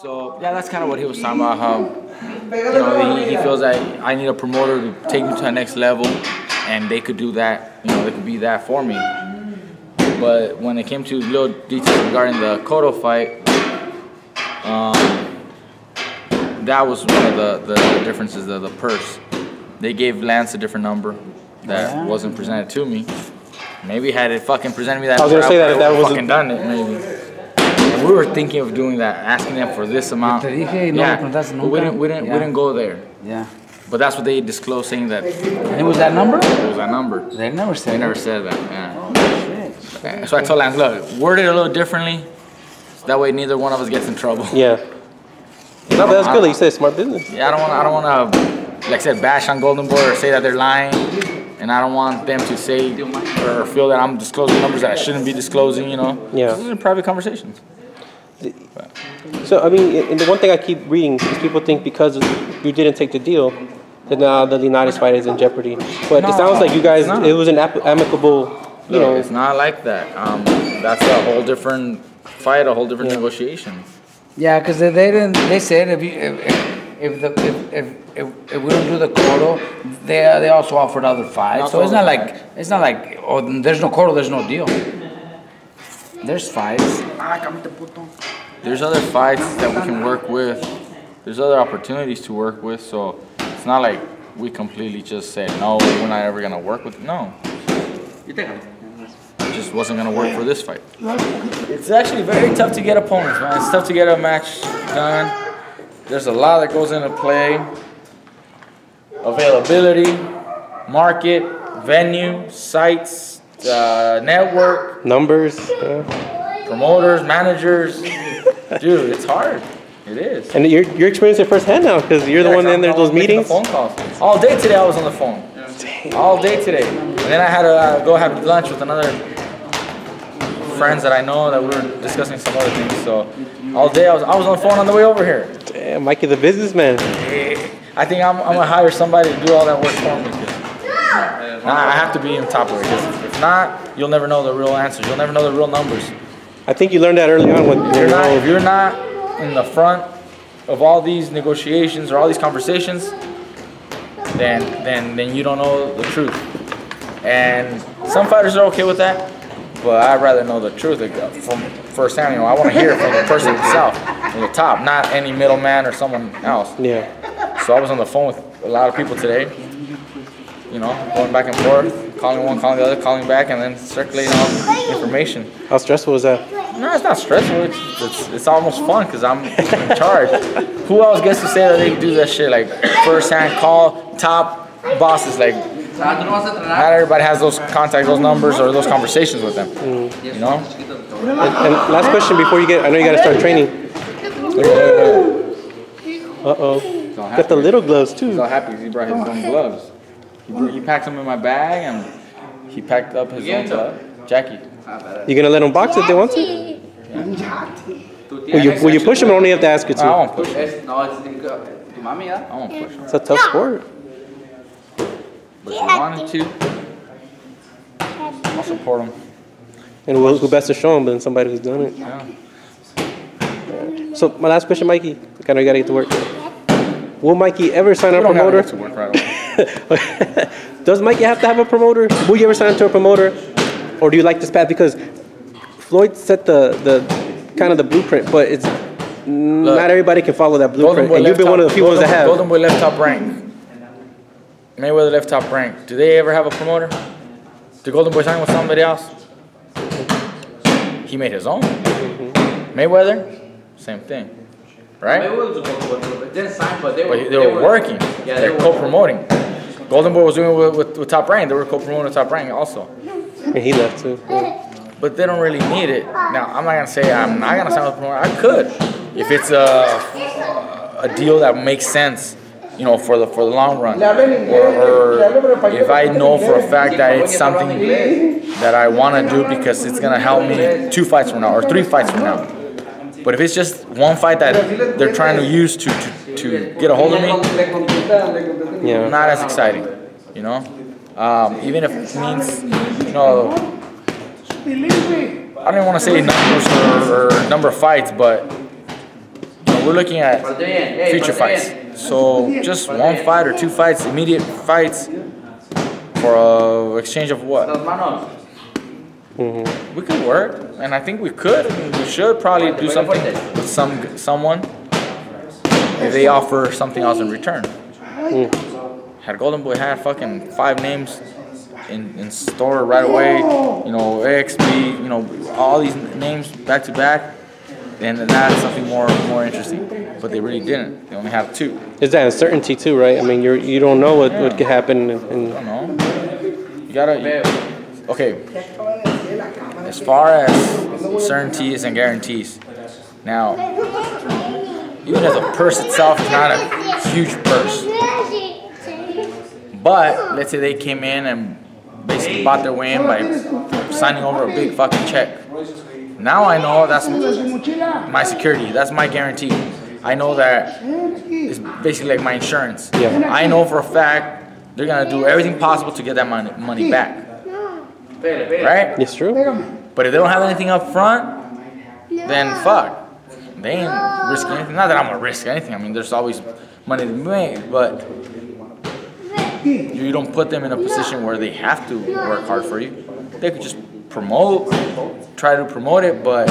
So yeah, that's kind of what he was talking about. How he feels that I need a promoter to take me to the next level, and they could do that. They could be that for me. But when it came to little details regarding the Cotto fight, that was one of the differences of the purse. They gave Lance a different number that wasn't presented to me. Maybe had it fucking presented me that, I was gonna say that was fucking done it maybe. And we were thinking of doing that, asking them for this amount. Yeah, but we didn't go there. Yeah. But that's what they disclosed, saying that. And it was that number? It was that number. They never said. They never said that. Yeah. Oh, shit. So I told Lance, look, word it a little differently. So that way neither one of us gets in trouble. Yeah. No, but that's good. Like you said, smart business. Yeah, I don't want to, like I said, bash on Golden Boy or say that they're lying. And I don't want them to say or feel that I'm disclosing numbers that I shouldn't be disclosing, Yeah. These are private conversations. So, I mean, the one thing I keep reading is people think because you didn't take the deal, that now the Leonidas fight is in jeopardy. But it sounds like you guys, it was an amicable, It's not like that. That's a whole different fight, a whole different negotiation. Yeah, because they said if we don't do the Cotto, they also offered other fights. So it's not like oh, there's no Cotto, there's no deal. There's fights. There's other fights that we can work with. There's other opportunities to work with. So it's not like we completely just said no, we're not ever gonna work with. No. It just wasn't gonna work for this fight. It's actually very tough to get opponents, man. It's tough to get a match done. There's a lot that goes into play. Availability, market, venue, sites, network, numbers, promoters, managers. Dude, it's hard. It is. And you're experiencing it firsthand now because you're the one in there those meetings. The phone calls. All day today I was on the phone. Dang. All day today. And then I had to go have lunch with another friends that I know that we were discussing some other things. So all day I was on the phone on the way over here. Damn, Mikey the businessman. I think I'm gonna hire somebody to do all that work for me. I have to be in top of it. If not, you'll never know the real answers. You'll never know the real numbers. I think you learned that early on. If you're not in the front of all these negotiations or all these conversations, then you don't know the truth. And some fighters are okay with that, but I'd rather know the truth from firsthand. I want to hear it from the person himself, from the top, not any middleman or someone else. Yeah. So I was on the phone with a lot of people today, going back and forth, calling one, calling the other, calling back, and then circulating all information. How stressful was that? No, it's not stressful. It's almost fun because I'm in charge. Who else gets to say that they do that shit? Like first-hand call, top bosses. Like not everybody has those contacts, those numbers, or those conversations with them. And last question before you get, I know you got to start training. Got the little gloves too. He's all happy because he brought his own gloves. He packed them in my bag and he packed up his own glove. Jackie. You gonna let them box if they want to? Yeah. Will you push them or only have to ask you to? I won't push them. I won't push them. It's a tough sport. But if you wanted to, I'll support them. And who best to show them than somebody who's done it? Yeah. So my last question, Mikey. I know you gotta get to work. Will Mikey ever sign a promoter? To work right away. Does Mikey have to have a promoter? Will you ever sign to a promoter? Or do you like this path? Because Floyd set the kind of the blueprint, but it's not everybody can follow that blueprint. And you've been one of the few ones that have. Golden Boy left top rank. Mayweather left top rank. Do they ever have a promoter? Did Golden Boy sign with somebody else? He made his own. Mayweather, same thing. Right? Didn't sign, but they were working. Yeah, they're co-promoting. Golden Boy was doing it with Top Rank. They were co-promoting Top Rank also. And he left too. Yeah. But they don't really need it. Now, I'm not going to say I'm not going to sign with a promoter. I could. If it's a deal that makes sense, for the long run. Or if I know for a fact that it's something that I want to do because it's going to help me 2 fights from now or 3 fights from now. But if it's just one fight that they're trying to use to get a hold of me, not as exciting, Even if it means, I don't even want to say numbers or number of fights, but we're looking at future fights. So just one fight or two fights, immediate fights for a exchange of what? We could work, and I think we could. We should probably do something with someone if they offer something else in return. Had Golden Boy had fucking 5 names in store right away, you know, AXB, you know, all these names back to back, then that's something more interesting. But they really didn't. They only have 2. Is that uncertainty too, right? I mean, you don't know what could happen. I don't know. You gotta. Okay. As far as certainties and guarantees, now, even as a purse itself is not a huge purse, but let's say they came in and basically bought their way in by signing over a big fucking check. Now I know that's my security. That's my guarantee. I know that it's basically like my insurance. Yeah. I know for a fact they're gonna do everything possible to get that money back. Right? It's true. But if they don't have anything up front, then fuck. They ain't risking anything. Not that I'm gonna risk anything. I mean, there's always money to be made, but you don't put them in a position where they have to work hard for you. They could just try to promote it, but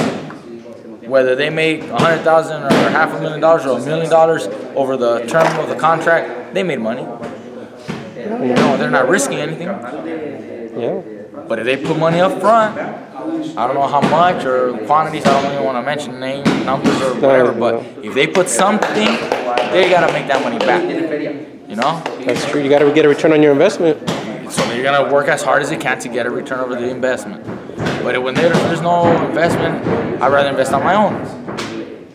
whether they make $100,000 or $500,000 or $1 million over the term of the contract, they made money. No, they're not risking anything. Yeah. But if they put money up front, I don't know how much or quantities, I don't even want to mention names, numbers or whatever, but if they put something, they got to make that money back. You know? That's true. You got to get a return on your investment. So you're going to work as hard as you can to get a return over the investment. But when there's no investment, I'd rather invest on my own.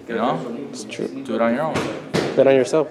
You know? It's true. Do it on your own. Bet on yourself.